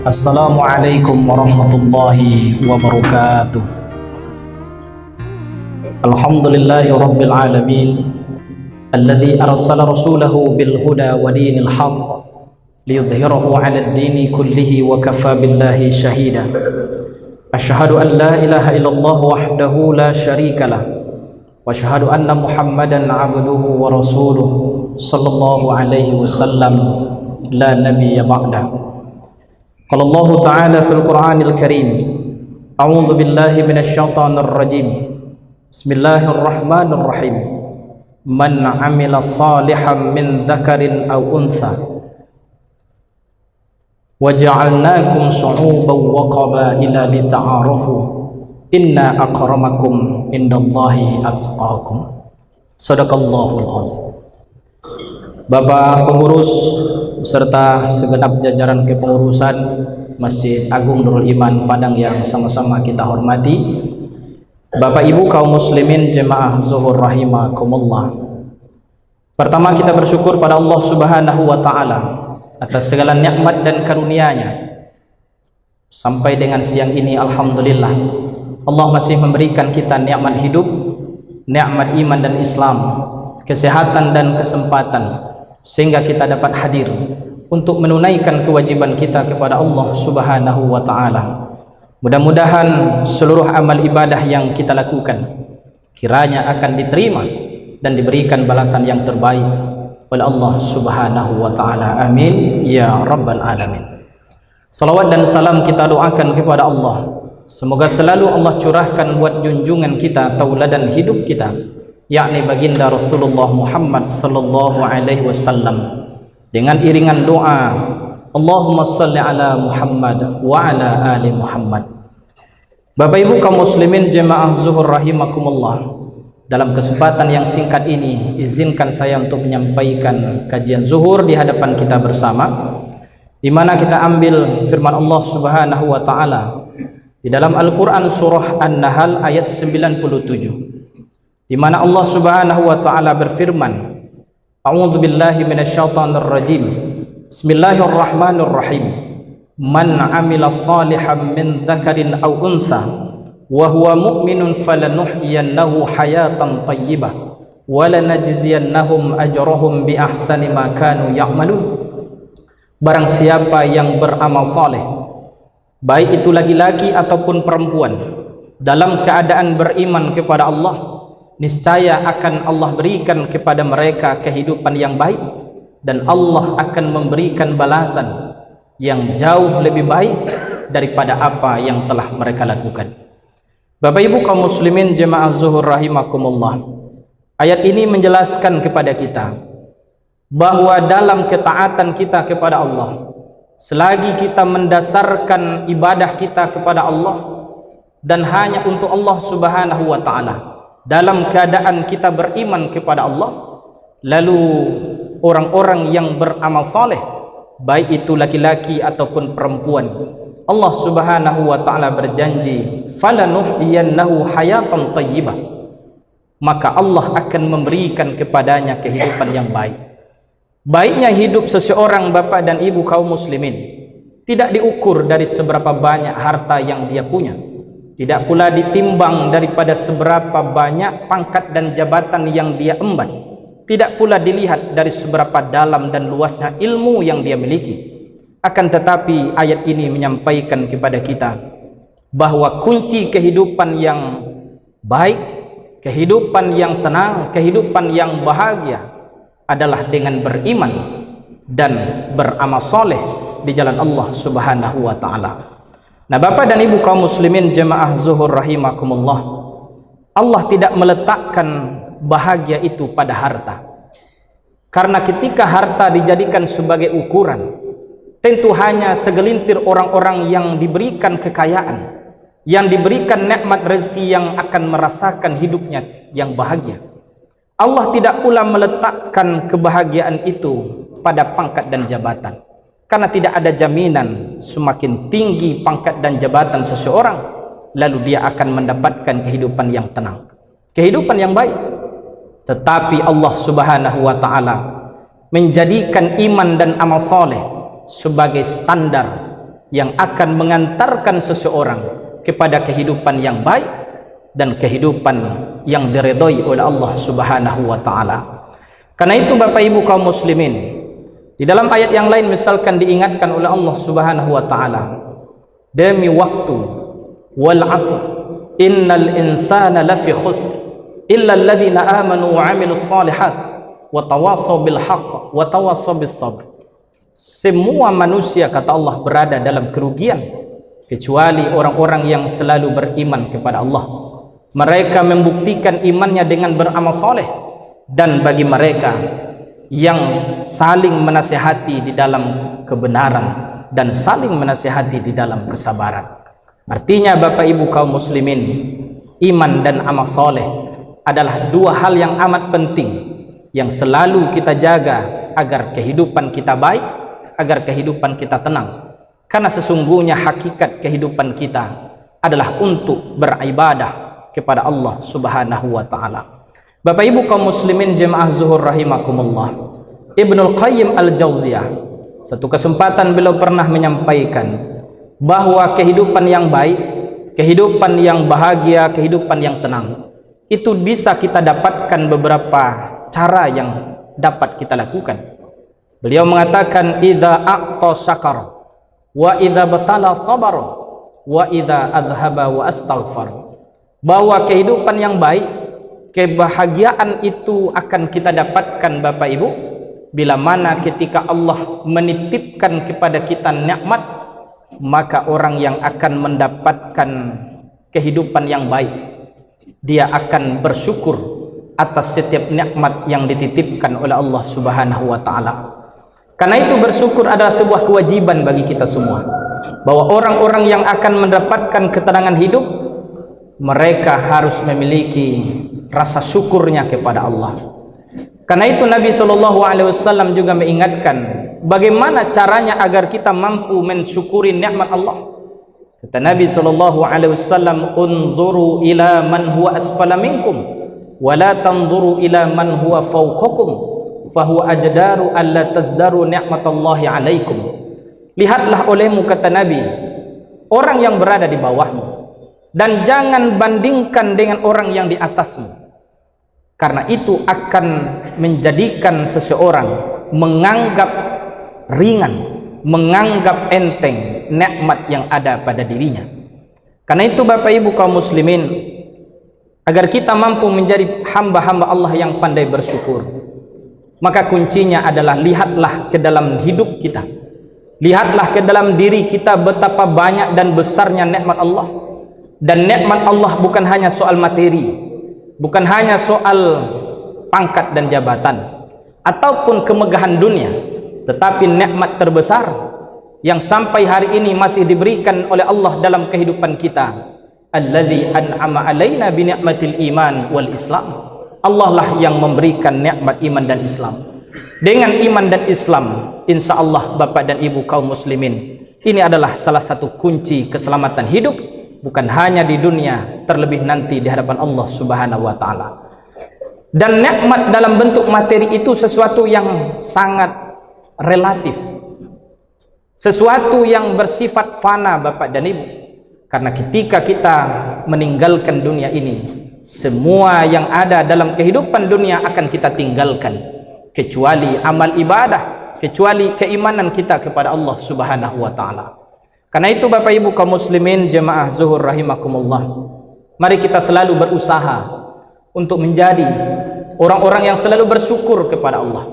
Assalamualaikum warahmatullahi wabarakatuh. Alhamdulillahi rabbil alamin, alladzi arsala rasulahu bil huda wa dinil haqq liyudhhirahu 'ala ad-dini kullihi wa kafa billahi shahida. Asyhadu an la ilaha illallah wahdahu la syarika lah wa asyhadu anna Muhammadan 'abduhu wa rasuluhu sallallahu alaihi wasallam la nabiyya ba'da. Qala Allah Ta'ala fil Qur'anil Karim, a'udzu billahi minasy syaithanir rajim. Bismillahirrahmanirrahim. Man 'amila shalihan min dzakarin aw untha wa ja'alnakum shu'uban wa qabaila lita'arafu inna akramakum indallahi atqakum. Shadaqallahul azim. Bapak pengurus beserta segenap jajaran kepengurusan Masjid Agung Nurul Iman Padang yang sama-sama kita hormati, Bapak Ibu kaum muslimin jemaah zuhur rahimakumullah. Pertama, kita bersyukur pada Allah Subhanahu wa taala atas segala nikmat dan karunia-Nya. Sampai dengan siang ini alhamdulillah Allah masih memberikan kita nikmat hidup, nikmat iman dan Islam, kesehatan dan kesempatan, sehingga kita dapat hadir untuk menunaikan kewajiban kita kepada Allah Subhanahu wa taala. Mudah-mudahan seluruh amal ibadah yang kita lakukan kiranya akan diterima dan diberikan balasan yang terbaik oleh Allah Subhanahu wa taala. Amin ya rabbal alamin. Salawat dan salam kita doakan kepada Allah, semoga selalu Allah curahkan buat junjungan kita, tauladan hidup kita, yakni baginda Rasulullah Muhammad sallallahu alaihi wasallam, dengan iringan doa Allahumma salli ala Muhammad wa ala ali Muhammad. Bapak Ibu kaum muslimin jemaah zuhur rahimakumullah, dalam kesempatan yang singkat ini izinkan saya untuk menyampaikan kajian zuhur di hadapan kita bersama, di mana kita ambil firman Allah Subhanahu wa taala di dalam Al-Qur'an surah An-Nahl ayat 97, di mana Allah Subhanahu wa taala berfirman, a'udzu billahi minasyaitonir rajim. Bismillahirrahmanirrahim. Man 'amila shalihan min dzakarin aw untha wa huwa mu'minun falanuhyiyannahu hayatan thayyibah wa lanajziyannahum ajrahum bi ahsani ma kanu ya'malun. Barang siapa yang beramal saleh, baik itu laki-laki ataupun perempuan, dalam keadaan beriman kepada Allah, niscaya akan Allah berikan kepada mereka kehidupan yang baik, dan Allah akan memberikan balasan yang jauh lebih baik daripada apa yang telah mereka lakukan. Bapak Ibu kaum muslimin jemaah zuhur rahimakumullah, ayat ini menjelaskan kepada kita bahwa dalam ketaatan kita kepada Allah, selagi kita mendasarkan ibadah kita kepada Allah dan hanya untuk Allah Subhanahu wa taala, dalam keadaan kita beriman kepada Allah, lalu orang-orang yang beramal saleh, baik itu laki-laki ataupun perempuan, Allah Subhanahu wa taala berjanji falanuhyiyannahu hayatan thayyibah, maka Allah akan memberikan kepadanya kehidupan yang baik. Baiknya hidup seseorang Bapak dan Ibu kaum muslimin tidak diukur dari seberapa banyak harta yang dia punya, tidak pula ditimbang daripada seberapa banyak pangkat dan jabatan yang dia emban, tidak pula dilihat dari seberapa dalam dan luasnya ilmu yang dia miliki. Akan tetapi ayat ini menyampaikan kepada kita bahwa kunci kehidupan yang baik, kehidupan yang tenang, kehidupan yang bahagia adalah dengan beriman dan beramal soleh di jalan Allah Subhanahu wa taala. Nah, Bapak dan Ibu kaum muslimin jemaah zuhur rahimakumullah, Allah tidak meletakkan bahagia itu pada harta. Karena ketika harta dijadikan sebagai ukuran, tentu hanya segelintir orang-orang yang diberikan kekayaan, yang diberikan nikmat rezeki yang akan merasakan hidupnya yang bahagia. Allah tidak pula meletakkan kebahagiaan itu pada pangkat dan jabatan, karena tidak ada jaminan semakin tinggi pangkat dan jabatan seseorang, lalu dia akan mendapatkan kehidupan yang tenang, kehidupan yang baik. Tetapi Allah Subhanahu wa taala menjadikan iman dan amal soleh sebagai standar yang akan mengantarkan seseorang kepada kehidupan yang baik dan kehidupan yang diridhai oleh Allah Subhanahu wa taala. Karena itu Bapak Ibu kaum muslimin, di dalam ayat yang lain misalkan diingatkan oleh Allah Subhanahu wa taala, demi waktu, wal 'asr innal insana lafi khusr illa alladhina amanu wa 'amilus shalihat wa tawassaw bil haqq wa tawassaw bis sabr. Semua manusia, kata Allah, berada dalam kerugian kecuali orang-orang yang selalu beriman kepada Allah. Mereka membuktikan imannya dengan beramal soleh, dan bagi mereka yang saling menasihati di dalam kebenaran dan saling menasihati di dalam kesabaran. Artinya Bapak Ibu kaum muslimin, iman dan amal soleh adalah dua hal yang amat penting yang selalu kita jaga agar kehidupan kita baik, agar kehidupan kita tenang. Karena sesungguhnya hakikat kehidupan kita adalah untuk beribadah kepada Allah Subhanahu wa taala. Bapak Ibu kaum muslimin jemaah zuhur rahimakumullah, Ibnul Qayyim Al-Jauziyah, satu kesempatan beliau pernah menyampaikan bahwa kehidupan yang baik, kehidupan yang bahagia, kehidupan yang tenang itu bisa kita dapatkan beberapa cara yang dapat kita lakukan. Beliau mengatakan, idza aqta syakar wa idza batala sabar wa idza adhaba wa astaghfar. Bahwa kehidupan yang baik, kebahagiaan itu akan kita dapatkan Bapak Ibu bila mana ketika Allah menitipkan kepada kita nikmat, maka orang yang akan mendapatkan kehidupan yang baik, dia akan bersyukur atas setiap nikmat yang dititipkan oleh Allah Subhanahu wa taala. Karena itu bersyukur adalah sebuah kewajiban bagi kita semua. Bahwa orang-orang yang akan mendapatkan ketenangan hidup, mereka harus memiliki rasa syukurnya kepada Allah. Karena itu Nabi SAW juga mengingatkan bagaimana caranya agar kita mampu mensyukuri nikmat Allah. Kata Nabi SAW, unzuru ila man huwa asfala minkum wa la tanzuru ila man huwa fawqakum fahuwa ajdaru alla tazdaru ni'matallahi alaikum. Lihatlah olehmu, kata Nabi, orang yang berada di bawahmu, dan jangan bandingkan dengan orang yang di atasmu, karena itu akan menjadikan seseorang menganggap ringan, menganggap enteng nikmat yang ada pada dirinya. Karena itu Bapak Ibu kaum muslimin, agar kita mampu menjadi hamba-hamba Allah yang pandai bersyukur, maka kuncinya adalah lihatlah ke dalam hidup kita, lihatlah ke dalam diri kita betapa banyak dan besarnya nikmat Allah. Dan nikmat Allah bukan hanya soal materi, bukan hanya soal pangkat dan jabatan ataupun kemegahan dunia, tetapi nikmat terbesar yang sampai hari ini masih diberikan oleh Allah dalam kehidupan kita, alladzi an'ama alaina bi ni'matil iman wal islam. Allah lah yang memberikan nikmat iman dan Islam. Dengan iman dan Islam, insya Allah Bapak dan Ibu kaum muslimin, ini adalah salah satu kunci keselamatan hidup, bukan hanya di dunia, terlebih nanti di hadapan Allah Subhanahu wa taala. Dan nikmat dalam bentuk materi itu sesuatu yang sangat relatif, sesuatu yang bersifat fana Bapak dan Ibu. Karena ketika kita meninggalkan dunia ini, semua yang ada dalam kehidupan dunia akan kita tinggalkan, kecuali amal ibadah, kecuali keimanan kita kepada Allah Subhanahu wa taala. Karena itu Bapak Ibu kaum muslimin jemaah zuhur rahimakumullah, mari kita selalu berusaha untuk menjadi orang-orang yang selalu bersyukur kepada Allah,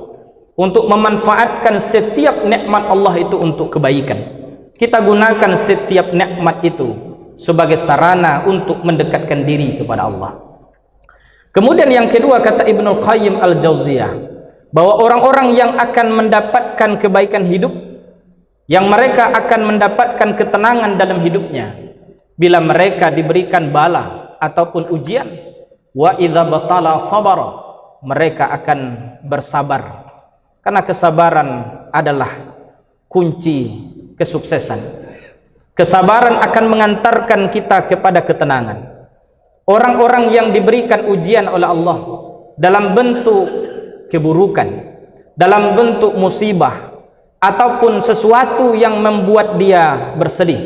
untuk memanfaatkan setiap nikmat Allah itu untuk kebaikan. Kita gunakan setiap nikmat itu sebagai sarana untuk mendekatkan diri kepada Allah. Kemudian yang kedua, kata Ibnul Qayyim Al-Jauziyah, bahwa orang-orang yang akan mendapatkan kebaikan hidup, yang mereka akan mendapatkan ketenangan dalam hidupnya bila mereka diberikan bala ataupun ujian, wa idza batala sabara, mereka akan bersabar. Karena kesabaran adalah kunci kesuksesan. Kesabaran akan mengantarkan kita kepada ketenangan. Orang-orang yang diberikan ujian oleh Allah dalam bentuk keburukan, dalam bentuk musibah, ataupun sesuatu yang membuat dia bersedih,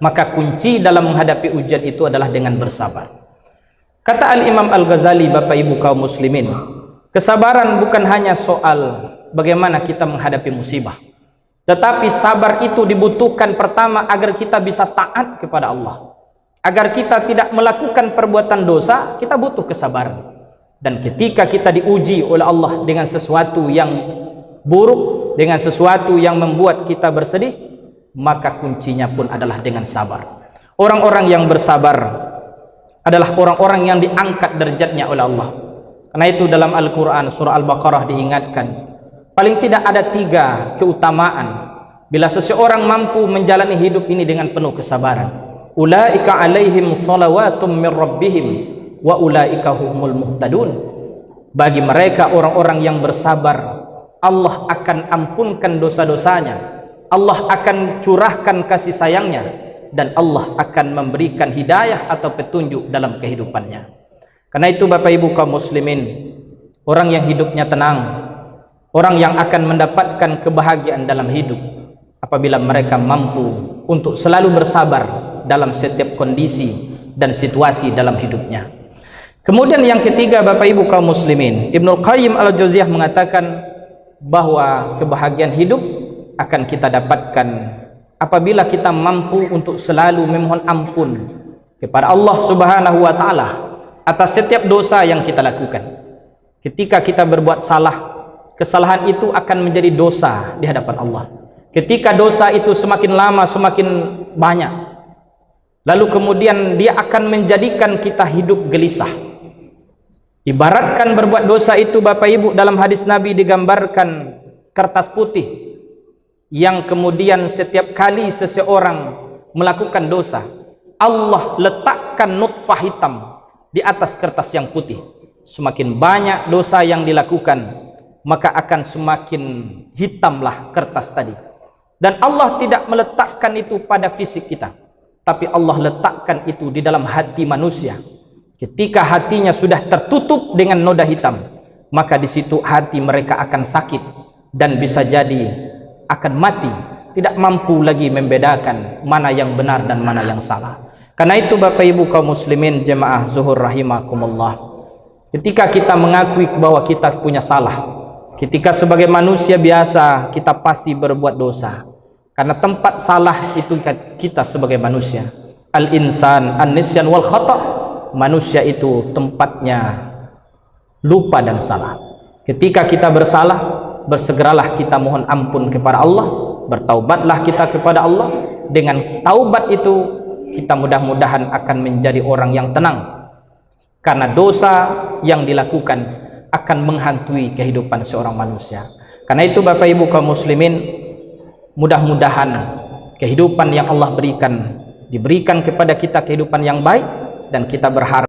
maka kunci dalam menghadapi ujian itu adalah dengan bersabar. Kata Al-Imam Al-Ghazali, Bapak Ibu kaum muslimin, kesabaran bukan hanya soal bagaimana kita menghadapi musibah, tetapi sabar itu dibutuhkan pertama agar kita bisa taat kepada Allah. Agar kita tidak melakukan perbuatan dosa, kita butuh kesabaran. Dan ketika kita diuji oleh Allah dengan sesuatu yang buruk, dengan sesuatu yang membuat kita bersedih, maka kuncinya pun adalah dengan sabar. Orang-orang yang bersabar adalah orang-orang yang diangkat derajatnya oleh Allah. Karena itu dalam Al-Quran surah Al-Baqarah diingatkan, paling tidak ada 3 keutamaan bila seseorang mampu menjalani hidup ini dengan penuh kesabaran. Ulaika alaihim salawatum min rabbihim wa ulaika humul muhtadun. Bagi mereka orang-orang yang bersabar, Allah akan ampunkan dosa-dosanya, Allah akan curahkan kasih sayangnya, dan Allah akan memberikan hidayah atau petunjuk dalam kehidupannya. Karena itu Bapak Ibu kaum muslimin, orang yang hidupnya tenang, orang yang akan mendapatkan kebahagiaan dalam hidup apabila mereka mampu untuk selalu bersabar dalam setiap kondisi dan situasi dalam hidupnya. Kemudian yang ketiga Bapak Ibu kaum muslimin, Ibnul Qayyim Al-Jauziyah mengatakan bahwa kebahagiaan hidup akan kita dapatkan apabila kita mampu untuk selalu memohon ampun kepada Allah Subhanahu wa taala atas setiap dosa yang kita lakukan. Ketika kita berbuat salah, kesalahan itu akan menjadi dosa di hadapan Allah. Ketika dosa itu semakin lama semakin banyak, lalu kemudian dia akan menjadikan kita hidup gelisah. Ibaratkan berbuat dosa itu Bapak Ibu, dalam hadis Nabi digambarkan kertas putih yang kemudian setiap kali seseorang melakukan dosa, Allah letakkan nutfah hitam di atas kertas yang putih. Semakin banyak dosa yang dilakukan, maka akan semakin hitamlah kertas tadi. Dan Allah tidak meletakkan itu pada fisik kita, tapi Allah letakkan itu di dalam hati manusia. Ketika hatinya sudah tertutup dengan noda hitam, maka di situ hati mereka akan sakit dan bisa jadi akan mati, tidak mampu lagi membedakan mana yang benar dan mana yang salah. Karena itu Bapak Ibu kaum muslimin jemaah zuhur rahimakumullah, ketika kita mengakui bahwa kita punya salah, ketika sebagai manusia biasa kita pasti berbuat dosa, karena tempat salah itu kita sebagai manusia. Al-insan an-nisyan wal khata', manusia itu tempatnya lupa dan salah. Ketika kita bersalah, bersegeralah kita mohon ampun kepada Allah, bertaubatlah kita kepada Allah. Dengan taubat itu kita mudah-mudahan akan menjadi orang yang tenang, karena dosa yang dilakukan akan menghantui kehidupan seorang manusia. Karena itu Bapak Ibu kaum muslimin, mudah-mudahan kehidupan yang Allah berikan diberikan kepada kita kehidupan yang baik, dan kita berharap